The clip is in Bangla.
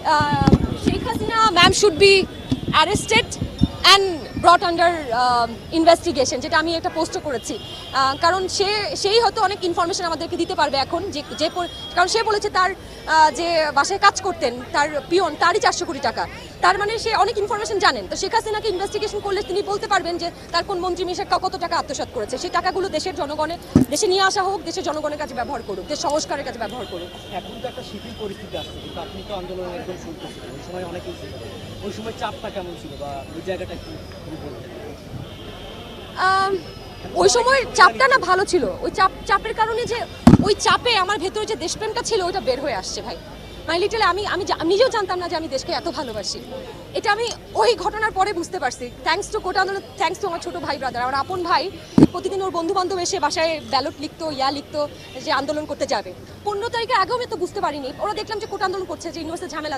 Sheikh Hasina ma'am should be arrested and brought under investigation, যেটা আমি একটা পোস্টও করেছি। কারণ সেই হয়তো অনেক ইনফরমেশন আমাদেরকে দিতে পারবে এখন, কারণ সে বলেছে তার যে বাসায় কাজ করতেন তার পিয়ন, তারই 400 কোটি টাকা। তার মানে সে অনেক ইনফরমেশন জানেন। তো শেখ হাসিনাকে ইনভেস্টিগেশন করলে তিনি বলতে পারবেন যে তার কোন মন্ত্রী মিশে কত টাকা আত্মসাৎ করেছে। সেই টাকাগুলো দেশের জনগণের, দেশে নিয়ে আসা হোক, দেশের জনগণের কাছে ব্যবহার করুক, দেশ সংস্কারের কাছে ব্যবহার করুক। এখন তো একটা শিথিল পরিস্থিতি আসছে, কিন্তু আপনি তো আন্দোলনের একদম শুরু করছিলেন, ওই সময় অনেকেই ছিল। ওই সময় চাপটা কেমন ছিল বা ওই জায়গাটা একটু বলতেন? ওই সময় চাপটা না ভালো ছিল। ওই চাপের কারণে যে ওই চাপে আমার ভেতরে যে দেশপ্রেমটা ছিল ওইটা বের হয়ে আসছে ভাই। মানে লিটারালি আমি নিজেও জানতাম না যে আমি দেশকে এত ভালোবাসি। এটা আমি ওই ঘটনার পরে বুঝতে পারছি। থ্যাঙ্কস টু কোটা আন্দোলন, থ্যাঙ্কস টু আমার ছোটো ভাই ব্রাদার, আমার আপন ভাই। প্রতিদিন ওর বন্ধু বান্ধব এসে বাসায় ব্যালট লিখতো, লিখতো যে আন্দোলন করতে যাবে। 15 তারিখের আগেও আমি তো বুঝতে পারিনি। ওরা দেখলাম যে কোটা আন্দোলন করছে, যে ইউনিভার্সিটি ঝামেলা